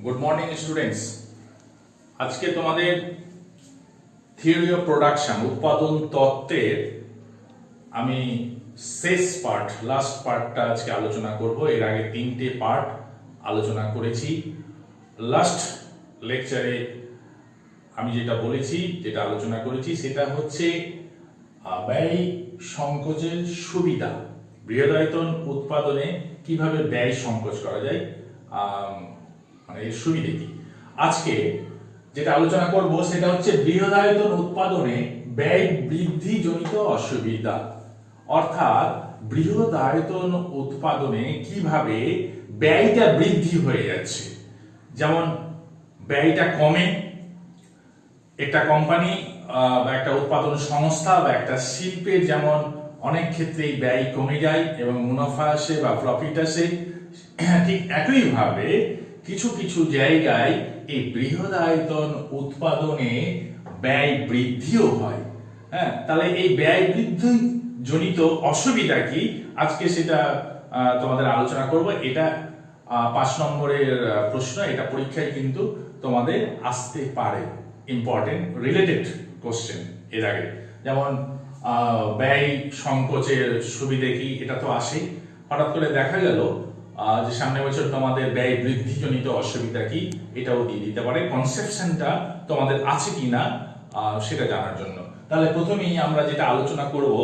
Good morning students. আজকে তোমাদের theory of production উৎপাদন তত্ত্বের আমি শেষ পার্ট লাস্ট পার্টটা আজকে আলোচনা করব। এর আগে 3টে পার্ট আলোচনা করেছি। লাস্ট লেকচারে আমি যেটা বলেছি, যেটা আলোচনা করেছি সেটা হচ্ছে ব্যয় সংকোচের সুবিধা। বৃহদায়তন উৎপাদনে কিভাবে ব্যয় সংকোচ করা যায়, মানে এর সুবিধা কি। আজকে যেটা আলোচনা করব সেটা হচ্ছে বৃহদায়তন উৎপাদনে ব্যয় বৃদ্ধি জনিত অসুবিধা, অর্থাৎ বৃহদায়তন উৎপাদনে কিভাবে ব্যয়টা বৃদ্ধি হয়ে যাচ্ছে। যেমন ব্যয়টা কমে, একটা কোম্পানি বা একটা উৎপাদন সংস্থা বা একটা শিল্পের যেমন অনেক ক্ষেত্রেই ব্যয় কমে যায় এবং মুনাফা আসে বা প্রফিট আসে, ঠিক একইভাবে কিছু কিছু জায়গায় এই বৃহদায়তন উৎপাদনে ব্যয় বৃদ্ধিও হয়। হ্যাঁ, তাহলে এই ব্যয় বৃদ্ধি জনিত অসুবিধা কি, আজকে সেটা তোমাদের আলোচনা করব। এটা 5 নম্বরের প্রশ্ন, এটা পরীক্ষায় কিন্তু তোমাদের আসতে পারে। ইম্পর্টেন্ট রিলেটেড কোশ্চেন এর আগে, যেমন ব্যয় সংকোচের সুবিধে কি, এটা তো আসেই। হঠাৎ করে দেখা গেল যে সামনে বছর তোমাদের ব্যয় বৃদ্ধিজনিত অসুবিধা কি, এটাও দিয়ে দিতে পারে। কনসেপশনটা তোমাদের আছে কিনা সেটা জানার জন্য। তাহলে প্রথমেই আমরা যেটা আলোচনা করব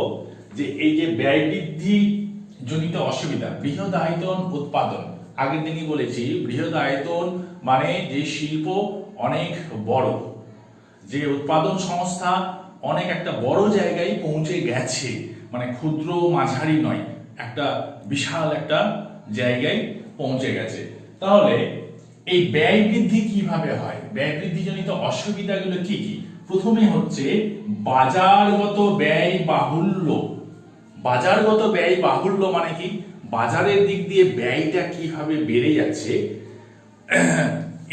যে এই যে ব্যয় বৃদ্ধি জনিত অসুবিধা, বৃহদায়তন উৎপাদন। আগের দিনই বলেছি বৃহদায়তন মানে যে শিল্প অনেক বড়, যে উৎপাদন সংস্থা অনেক একটা বড় জায়গায় পৌঁছে গেছে, মানে ক্ষুদ্র মাঝারি নয়, একটা বিশাল একটা জায়গায় পৌঁছে গেছে। তাহলে এই ব্যয় বৃদ্ধি কিভাবে হয়, ব্যয় বৃদ্ধি জনিত অসুবিধাগুলো কি কি। প্রথমে হচ্ছে বাজারগত ব্যয় বাহুল্য। বাজারগত ব্যয় বাহুল্য মানে কি, বাজারের দিক দিয়ে ব্যয়টা কিভাবে বেড়ে যাচ্ছে,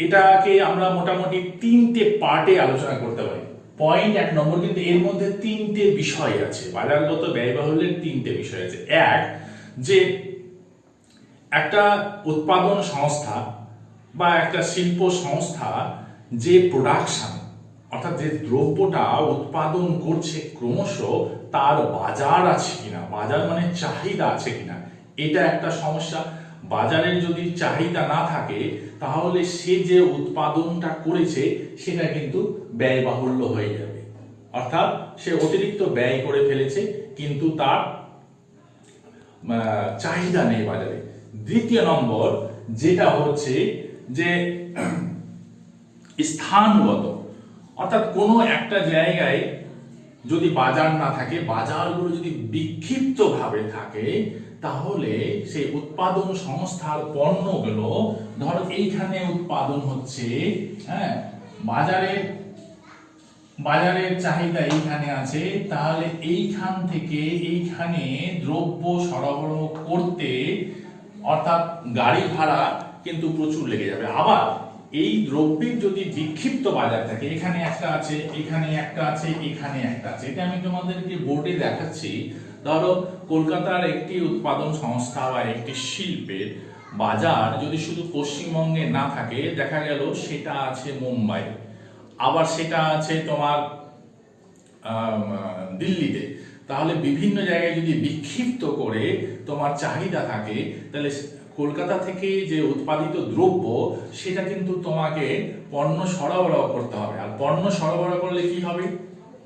এটাকে আমরা মোটামুটি 3টে পার্টে আলোচনা করতে পারি। পয়েন্ট 1 নম্বর, কিন্তু এর মধ্যে 3টে বিষয় আছে। বাজারগত ব্যয় বাহুল্যের 3টে বিষয় আছে। এক, যে একটা উৎপাদন সংস্থা বা একটা শিল্প সংস্থা যে প্রোডাকশন, অর্থাৎ যে দ্রব্যটা উৎপাদন করছে ক্রমশ তার বাজার আছে কিনা, বাজার মানে চাহিদা আছে কিনা, এটা একটা সমস্যা। বাজারের যদি চাহিদা না থাকে তাহলে সে যে উৎপাদনটা করেছে সেটা কিন্তু ব্যয়বাহুল্য হয়ে যাবে, অর্থাৎ সে অতিরিক্ত ব্যয় করে ফেলেছে কিন্তু তার চাহিদা নেই বাজারে। দ্বিতীয় নম্বর যেটা হচ্ছে যে স্থানগত, অর্থাৎ কোনো একটা জায়গায় যদি বাজার না থাকে, বাজারগুলো যদি বিক্ষিপ্ত ভাবে থাকে, তাহলে সেই উৎপাদন সংস্থার পণ্যগুলো, ধরো এইখানে উৎপাদন হচ্ছে, হ্যাঁ, বাজারের চাহিদা এইখানে আছে, তাহলে এইখান থেকে এইখানে দ্রব্য সরবরাহ করতে, অর্থাৎ গাড়ি ভাড়া কিন্তু প্রচুর লেগে যাবে। আবার এই দ্রব্যের যদি বিক্ষিপ্ত বাজার থাকে, এখানে একটা আছে, এখানে একটা আছে, এখানে একটা আছে, এটা আমি তোমাদেরকে বোর্ডে দেখাচ্ছি। ধরো কলকাতার একটি উৎপাদন সংস্থা বা একটি শিল্পের বাজার যদি শুধু পশ্চিমবঙ্গে না থাকে, দেখা গেল সেটা আছে মুম্বাই, আবার সেটা আছে তোমার দিল্লিতে। তাহলে বিভিন্ন জায়গায় যদি বিক্ষিপ্ত করে তোমার চাহিদা থাকে, তাহলে কলকাতা থেকে যে উৎপাদিত দ্রব্য সেটা কিন্তু তোমাকে পণ্য সরবরাহ করতে হবে। আর পণ্য সরবরাহ করলে কি হবে,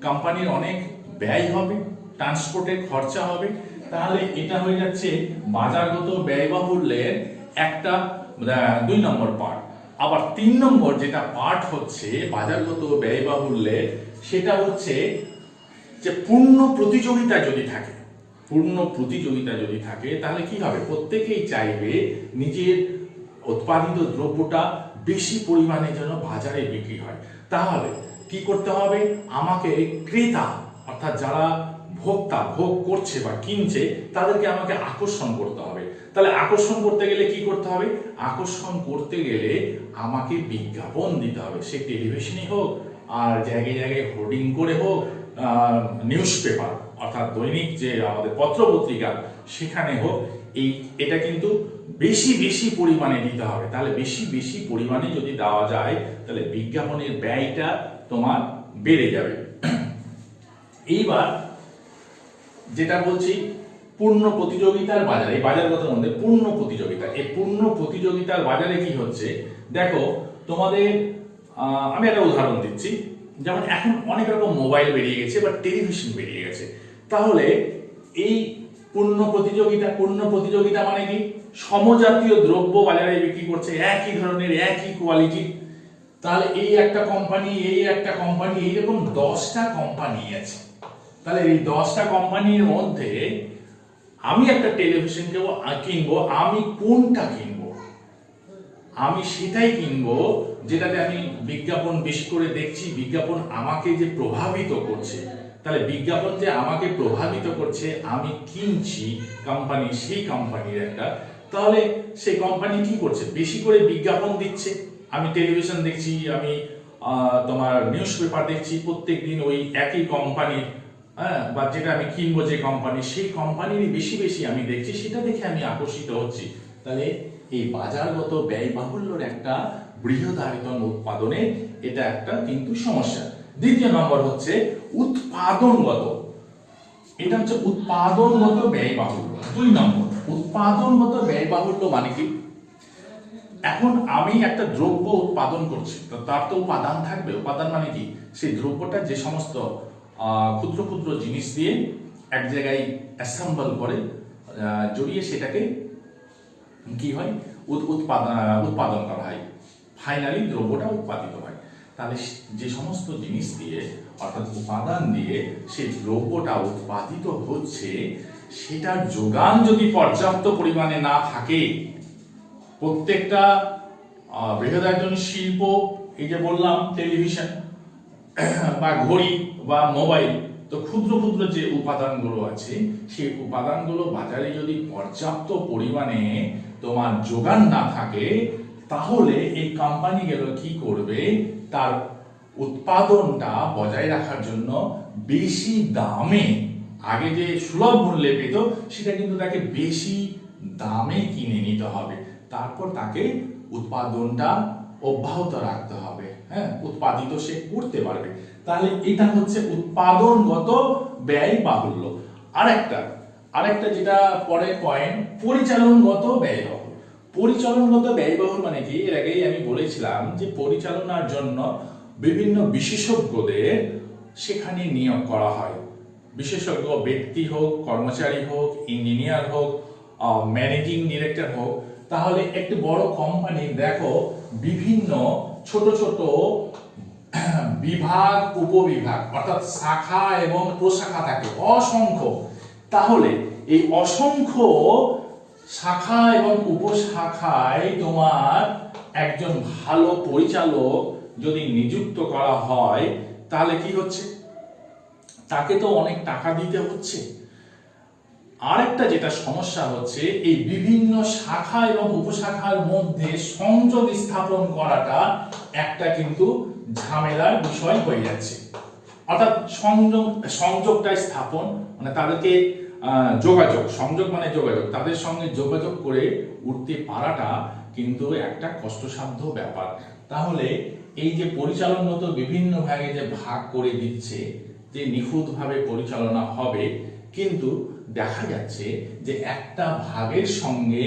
কোম্পানির অনেক ব্যয় হবে, ট্রান্সপোর্টের খরচা হবে। তাহলে এটা হয়ে যাচ্ছে বাজারগত ব্যয়বাহুল্যের একটা 2 নম্বর পার্ট। আবার 3 নম্বর যেটা পার্ট হচ্ছে বাজারগত ব্যয়বাহুল্যের, সেটা হচ্ছে যে পূর্ণ প্রতিযোগিতা যদি থাকে, পূর্ণ প্রতিযোগিতা যদি থাকে তাহলে কি হবে, প্রত্যেকেই চাইবে নিজের উৎপাদিত দ্রব্যটা বেশি পরিমাণে যেন বাজারে বিক্রি হয়। তাহলে কি করতে হবে, আমাকে ক্রেতা, অর্থাৎ যারা ভোক্তা ভোগ করছে বা কিনছে, তাদেরকে আমাকে আকর্ষণ করতে হবে। তাহলে আকর্ষণ করতে গেলে কি করতে হবে, আকর্ষণ করতে গেলে আমাকে বিজ্ঞাপন দিতে হবে, সে টেলিভিশনে হোক আর জায়গায় জায়গায় হোর্ডিং করে হোক, নিউজ পেপার অর্থাৎ দৈনিক যে আমাদের পত্র পত্রিকা সেখানে হোক, এই এটা কিন্তু বেশি বেশি পরিমাণে দিতে হবে। তাহলে বেশি বেশি পরিমাণে যদি দেওয়া যায় তাহলে বিজ্ঞাপনের ব্যয়টা তোমার বেড়ে যাবে। এইবার যেটা বলছি, পূর্ণ প্রতিযোগিতার বাজারে, এই বাজারগতের মধ্যে পূর্ণ প্রতিযোগিতা, এই পূর্ণ প্রতিযোগিতার বাজারে কি হচ্ছে দেখো তোমাদের, আমি একটা উদাহরণ দিচ্ছি। যেমন এখন অনেক রকম মোবাইল বেরিয়ে গেছে বা টেলিভিশন বেরিয়ে গেছে। তাহলে এই পূর্ণ প্রতিযোগিতা মানে কি, সমজাতীয় দ্রব্য বাজারে বিক্রি করছে, একই ধরনের একই কোয়ালিটি। তাহলে এই একটা কোম্পানি এইরকম 10টা কোম্পানি আছে। তাহলে এই 10টা কোম্পানির মধ্যে আমি একটা টেলিভিশন কিনবো, আমি কোনটা কিনবো? আমি সেটাই কিনবো যেটাতে আমি বিজ্ঞাপন বেশি করে দেখছি, বিজ্ঞাপন আমাকে যে প্রভাবিত করছে। তাহলে বিজ্ঞাপন যে আমাকে প্রভাবিত করছে, আমি কিনছি সেই কোম্পানির একটা। তাহলে সেই কোম্পানি কি করছে? বেশি করে বিজ্ঞাপন দিচ্ছে। আমি টেলিভিশন দেখছি, আমি তোমার নিউজ পেপার দেখছি, প্রত্যেকদিন ওই একই কোম্পানির, বা যেটা আমি কিনবো যে কোম্পানি, সেই কোম্পানিরই বেশি বেশি আমি দেখছি, সেটা দেখে আমি আকর্ষিত হচ্ছি। তাহলে এই বাজারগত ব্যয়বাহুল্যর একটা বৃহদায়তন উৎপাদনের এটা একটা কিন্তু সমস্যা। দ্বিতীয় নম্বর হচ্ছে উৎপাদনগত, এটা হচ্ছে উৎপাদনগত ব্যয়বাহুল্য। 2 নম্বর উৎপাদনগত ব্যয়বাহুল্য মানে কি? এখন আমি একটা দ্রব্য উৎপাদন করছি, তো তার তো উপাদান থাকবে। উপাদান মানে কি? সেই দ্রব্যটা যে সমস্ত ক্ষুদ্র ক্ষুদ্র জিনিস দিয়ে এক জায়গায় অ্যাসেম্বল করে জড়িয়ে সেটাকে কি হয়, উৎপাদন করা হয়, ফাইনালি দ্রব্যটা উৎপাদিত হয়। তাহলে যে সমস্ত জিনিস দিয়ে, অর্থাৎ উপাদান দিয়ে সেই দ্রব্যটা উৎপাদিত হচ্ছে, সেটার যোগান যদি পর্যাপ্ত পরিমাণে না থাকে, প্রত্যেকটা বৃহদায়তন শিল্প, এই যে বললাম টেলিভিশন বা ঘড়ি বা মোবাইল, তো ক্ষুদ্র ক্ষুদ্র যে উপাদানগুলো আছে, সেই উপাদানগুলো বাজারে যদি পর্যাপ্ত পরিমাণে তোমার যোগান না থাকে, তাহলে এই কোম্পানিগুলো কি করবে? তার উৎপাদনটা বজায় রাখার জন্য বেশি দামে, আগে যে সুলভ মূল্যে পেত, সেটা কিন্তু তাকে বেশি দামে কিনে নিতে হবে। তারপর তাকে উৎপাদনটা অব্যাহত রাখতে হবে, উৎপাদিত সে করতে পারবে। তাহলে এটা হচ্ছে উৎপাদনগত ব্যয় বাহুল্য। আরেকটা যেটা পরে পয়েন্ট, পরিচালনগত ব্যয়বহুল। পরিচালনগত ব্যয়বহুল মানে কি? এর আগেই আমি বলেছিলাম যে পরিচালনার জন্য বিভিন্ন বিশেষজ্ঞদের সেখানে নিয়োগ করা হয়। বিশেষজ্ঞ ব্যক্তি হোক, কর্মচারী হোক, ইঞ্জিনিয়ার হোক, ম্যানেজিং ডিরেক্টর হোক। তাহলে একটি বড় কোম্পানি দেখো বিভিন্ন ছোট ছোট বিভাগ, উপবিভাগ, অর্থাৎ শাখা এবং প্রশাখা থাকে অসংখ্য। তাহলে এই অসংখ্য শাখা এবং উপশাখায় তোমার একজন ভালো পরিচালক যদি নিযুক্ত করা হয়, তাহলে কি হচ্ছে? তাকে তো অনেক টাকা দিতে হচ্ছে। আরেকটা যেটা সমস্যা হচ্ছে, এই বিভিন্ন শাখা এবং উপশাখার মধ্যে সংযোগ স্থাপন করাটা একটা কিন্তু ঝামেলার বিষয় হয়ে যাচ্ছে। অর্থাৎ সংযোগটা স্থাপন মানে তাদেরকে সংযোগ মানে যোগাযোগ, তাদের সঙ্গে যোগাযোগ করে উঠতে পারাটা কিন্তু একটা কষ্টসাধ্য ব্যাপার। তাহলে এই যে পরিচালনগত বিভিন্ন ভাগে যে ভাগ করে দিচ্ছে, যে নিখুঁতভাবে পরিচালনা হবে, কিন্তু দেখা যাচ্ছে যে একটা ভাগের সঙ্গে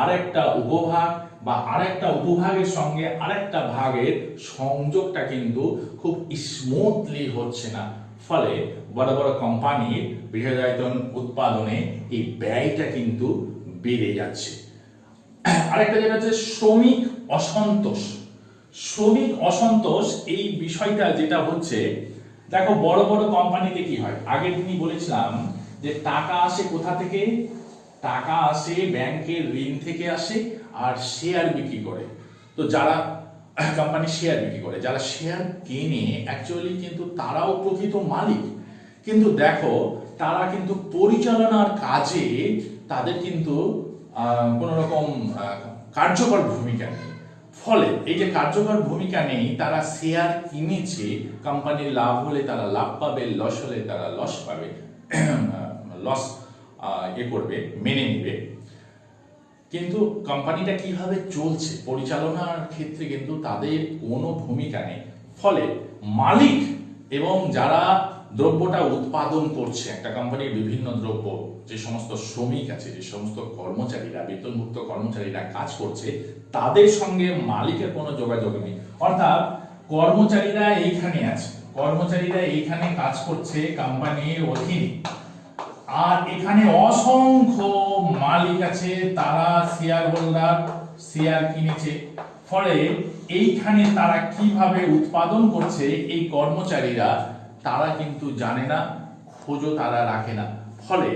আরেকটা উপভাগ বা আরেকটা উপভাগের সঙ্গে আরেকটা ভাগের সংযোগটা কিন্তু খুব স্মুথলি হচ্ছে না। ফলে বড় বড় কোম্পানির বৃহদায়তন উৎপাদনে এই ব্যয়টা কিন্তু বেড়ে যাচ্ছে। আরেকটা যেটা হচ্ছে শ্রমিক অসন্তোষ। এই বিষয়টা যেটা হচ্ছে, দেখো বড় বড় কোম্পানিতে কি হয়, আগের দিনই বলেছিলাম যে টাকা আসে কোথা থেকে? টাকা আসে ব্যাংকের ঋণ থেকে আসে, আর শেয়ার বিক্রি করে। তো যারা কোম্পানি শেয়ার বিক্রি করে, যারা শেয়ার কেনে, অ্যাকচুয়ালি কিন্তু তারাও প্রকৃত মালিক। কিন্তু দেখো তারা কিন্তু পরিচালনার কাজে তাদের কিন্তু কোন রকম কার্যকর ভূমিকা নেই। ফলে এই যে কার্যকর ভূমিকা নেই, তারা শেয়ার কিনেছে, কোম্পানির লাভ হলে তারা লাভ পাবে, লস হলে তারা লস পাবে, লস করবে, মেনে নিবে। কিন্তু কোম্পানিটা কিভাবে চলছে পরিচালনার ক্ষেত্রে কিন্তু তাদের কোনো ভূমিকা নেই। ফলে মালিক এবং যারা দ্রব্যটা উৎপাদন করছে, একটা কোম্পানির বিভিন্ন দ্রব্য, যে সমস্ত শ্রমিক আছে, যে সমস্ত কর্মচারীরা, বেতনভুক্ত কর্মচারীরা কাজ করছে, তাদের সঙ্গে মালিকের কোনো যোগাযোগ নেই। অর্থাৎ কর্মচারীরা এইখানে আছে, কর্মচারীরা এইখানে কাজ করছে কোম্পানির অধীনে, আর এখানে অসংখ্য মালিক আছে, তারা শেয়ার হোল্ডার, শেয়ার কিনেছে। ফলে এইখানে তারা কিভাবে উৎপাদন করছে এই কর্মচারীরা তারা কিন্তু জানে না, খোঁজও তারা রাখে না। ফলে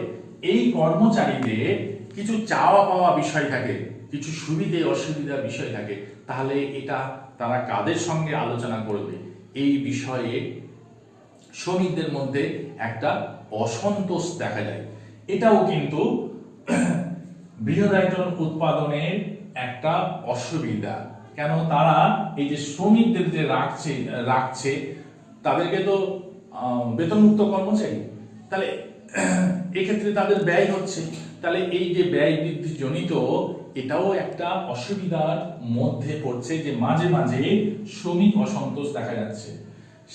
এই কর্মচারীদের কিছু চাওয়া পাওয়া বিষয় থাকে, কিছু সুবিধে অসুবিধা বিষয় থাকে, তাহলে এটা তারা কাদের সঙ্গে আলোচনা করবে, এই বিষয়ে শ্রমিকদের মধ্যে একটা অসন্তোষ দেখা যায়। এটাও কিন্তু বৃহদায়তন উৎপাদনের একটা অসুবিধা। কেন তারা এই যে শ্রমিকদের যে রাখছে তাদেরকে তো বেতনমুক্ত কর্মচারী, তাহলে এক্ষেত্রে তাদের ব্যয় হচ্ছে, তাহলে এই যে ব্যয় বৃদ্ধি জনিত এটাও একটা অসুবিধার মধ্যে পড়ছে, যে মাঝে মাঝে শ্রমিক অসন্তোষ দেখা যাচ্ছে।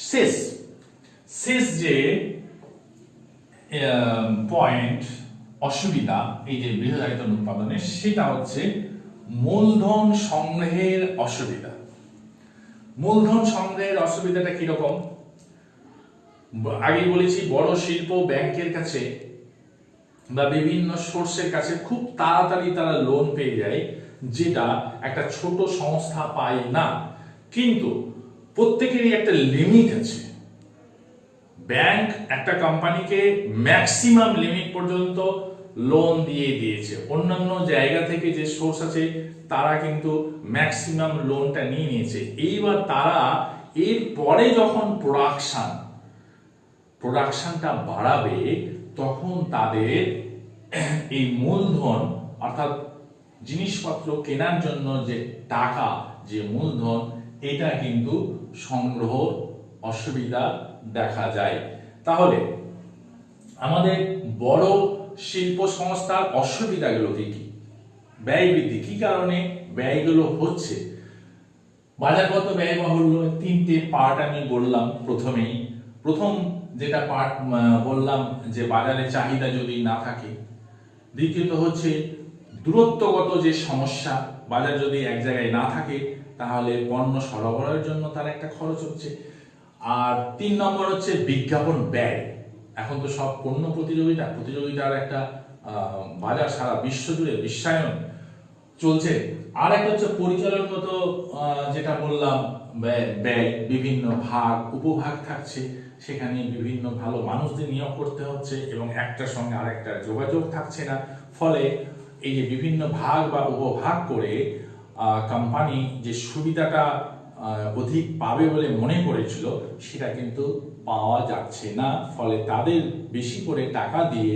শেষ যে পয়েন্ট অসুবিধা এই যে বৃহদায়তন উৎপাদনের, সেটা হচ্ছে মূলধন সংগ্রহের অসুবিধা। মূলধন সংগ্রহের অসুবিধাটা কিরকম? আগে বলেছি, বড় শিল্প ব্যাংকের কাছে বা বিভিন্ন সোর্সের কাছে খুব তাড়াতাড়ি তারা লোন পেয়ে যায়, যেটা একটা ছোট সংস্থা পায় না। কিন্তু প্রত্যেকেরই একটা লিমিট আছে। ব্যাংক একটা কোম্পানিকে ম্যাক্সিমাম লিমিট পর্যন্ত লোন দিয়ে দিয়েছে, অন্যান্য জায়গা থেকে যে সোর্স আছে তারা কিন্তু ম্যাক্সিমাম লোনটা নিয়ে নিয়েছে। এইবার তারা এর পরে যখন প্রোডাকশনটা বাড়াবে, তখন তাদের এই মূলধন, অর্থাৎ জিনিসপত্র কেনার জন্য যে টাকা, যে মূলধন, এটা কিন্তু সংগ্রহ অসুবিধা দেখা যায়। তাহলে আমাদের বড় শিল্প সংস্থার অসুবিধাগুলো কি কি? ব্যয় বৃদ্ধি কি কারণে ব্যয়গুলো হচ্ছে? বাজারগত ব্যয় বাহুল্য, তিনটে পার্ট আমি বললাম প্রথমেই। প্রথম যেটা পার্ট বললাম যে বাজারে চাহিদা যদি না থাকে। দ্বিতীয়ত হচ্ছে দূরত্বগত যে সমস্যা, বাজার যদি এক জায়গায় না থাকে তাহলে পণ্য সরবরাহের জন্য তার একটা খরচ হচ্ছে। আর 3 নম্বর হচ্ছে বিজ্ঞাপন ব্যয়। এখন তো সব পণ্য প্রতিযোগিতার একটা বাজার, সারা বিশ্ব জুড়ে বিশ্বায়ন চলছে। আর একটা হচ্ছে পরিচালনগত, যেটা বললাম ব্যয়, বিভিন্ন ভাগ উপভাগ থাকছে, সেখানে বিভিন্ন ভালো মানুষদের নিয়োগ করতে হচ্ছে এবং একটার সঙ্গে আরেকটা যোগাযোগ থাকছে না। ফলে এই যে বিভিন্ন ভাগ বা উপভাগ করে কোম্পানি যে সুবিধাটা অধিক পাবে বলে মনে করেছিল, সেটা কিন্তু পাওয়া যাচ্ছে না। ফলে তাদের বেশি করে টাকা দিয়ে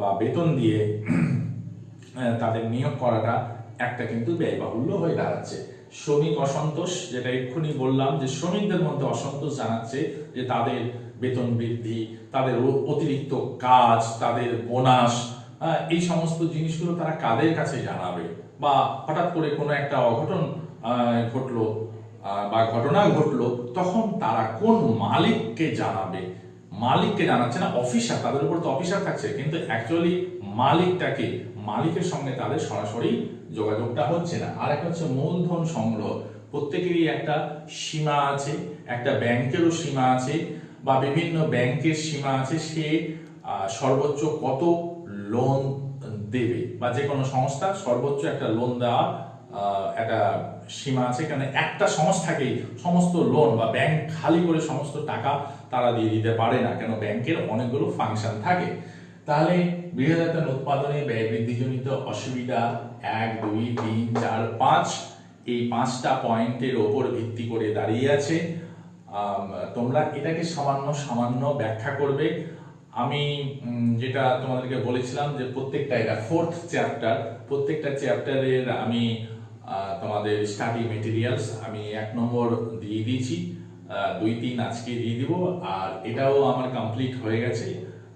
বা বেতন দিয়ে তাদের নিয়োগ করাটা একটা কিন্তু ব্যয়বাহুল্য হয়ে দাঁড়াচ্ছে। শ্রমিক অসন্তোষ, যেটা এক্ষুনি বললাম, যে শ্রমিকদের মধ্যে অসন্তোষ জানাচ্ছে যে তাদের বেতন বৃদ্ধি, তাদের অতিরিক্ত কাজ, তাদের বোনাস, এই সমস্ত জিনিসগুলো তারা কাদের কাছে জানাবে? বা হঠাৎ করে কোনো একটা অঘটন ঘটলো বা ঘটনা ঘটলো, তখন তারা কোন মালিককে জানাবে? মালিককে জানাচ্ছে না, অফিসার, তাদের উপর তো অফিসার থাকছে, কিন্তু অ্যাকচুয়ালি মালিকটাকে, মালিকের সঙ্গে তাদের সরাসরি যোগাযোগটা হচ্ছে না। আর একটা হচ্ছে মূলধন সংগ্রহ। প্রত্যেকেরই একটা সীমা আছে, একটা ব্যাংকেরও সীমা আছে বা বিভিন্ন ব্যাংকের সীমা আছে, সে সর্বোচ্চ কত লোন দেবে, বা যে কোনো সংস্থা সর্বোচ্চ একটা লোন দেওয়া একটা সীমা আছে। কারণ একটা সংস্থাকেই সমস্ত লোন বা ব্যাংক খালি করে সমস্ত টাকা তারা দিয়ে দিতে পারে না, কেন ব্যাংকের অনেকগুলো ফাংশন থাকে। তাহলে বৃহদায়তন উৎপাদনে ব্যয় বৃদ্ধিজনিত অসুবিধা 1, 2, 3, 4, 5, এই 5টা পয়েন্টের ওপর ভিত্তি করে দাঁড়িয়ে আছে। তোমরা এটাকে সামান্য ব্যাখ্যা করবে। আমি যেটা তোমাদেরকে বলেছিলাম যে প্রত্যেকটা, এটা 4th চ্যাপ্টার, প্রত্যেকটা চ্যাপ্টারের আমি তোমাদের স্টাডি মেটেরিয়ালস আমি 1 নম্বর দিয়ে দিয়েছি, 2, 3 আজকে দিয়ে দিব, আর এটাও আমার কমপ্লিট হয়ে গেছে।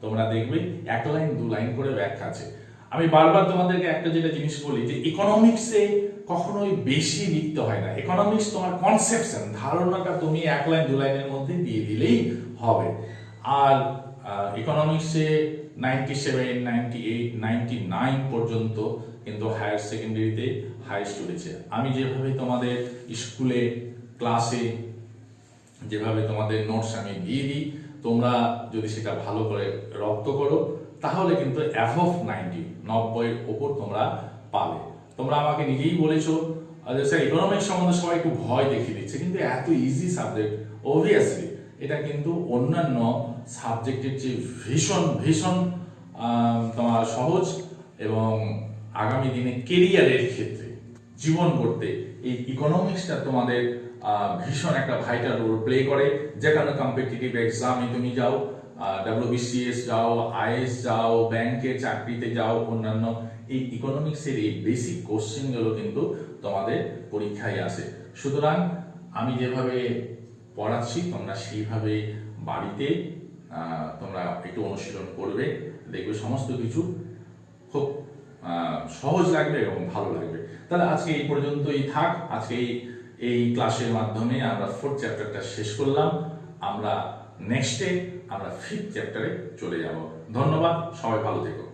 তোমরা দেখবে 1 লাইন 2 লাইন করে ব্যাখ্যা আছে। আমি বারবার তোমাদেরকে একটা যেটা জিনিস বলি যে ইকোনমিক্সে কখনোই বেশি লিখতে হয় না। ইকোনমিক্স তোমার কনসেপশন, ধারণাটা তুমি 1 লাইন 2 লাইনের মধ্যে দিয়ে দিলেই হবে। আর ইকোনমিক্সে 97, 98, 99 পর্যন্ত কিন্তু হায়ার সেকেন্ডারিতে হাইয়েস্ট উঠেছে। আমি যেভাবে তোমাদের স্কুলে ক্লাসে যেভাবে তোমাদের নোটস আমি দিয়ে দিই, তোমরা যদি সেটা ভালো করে রপ্ত করো তাহলে কিন্তু অ্যাবভ 90 ওপর তোমরা পাবে। তোমরা আমাকে নিজেই বলেছো যে স্যার ইকোনমিক্স সম্বন্ধে সবাই একটু ভয় দেখিয়ে দিচ্ছে, কিন্তু এত ইজি সাবজেক্ট, অবভিয়াসলি এটা কিন্তু অন্যান্য সাবজেক্টের চেয়ে ভীষণ ভীষণ তোমার সহজ, এবং আগামী দিনে কেরিয়ারের ক্ষেত্রে জীবন গড়তে এই ইকোনমিক্সটা তোমাদের ভীষণ একটা ভাইটাল রোল প্লে করে। যে কোনো কম্পিটিটিভ এক্সামে তুমি যাও, WBCS যাও, IAS যাও, ব্যাংকের চাকরিতে যাও, অন্যান্য এই ইকোনমিক্সের এই বেসিক কোশ্চেনগুলো কিন্তু তোমাদের পরীক্ষায় আসে। সুতরাং আমি যেভাবে পড়াচ্ছি তোমরা সেইভাবে বাড়িতে তোমরা একটু অনুশীলন করবে, দেখবে সমস্ত কিছু খুব সহজ লাগবে এবং ভালো লাগবে। তাহলে আজকে এই পর্যন্তই থাক। আজকে এই ক্লাসের মাধ্যমে আমরা 4th চ্যাপ্টারটা শেষ করলাম। আমরা নেক্সটে আমরা 5th চ্যাপ্টারে চলে যাব। ধন্যবাদ, সবাই ভালো থেকো।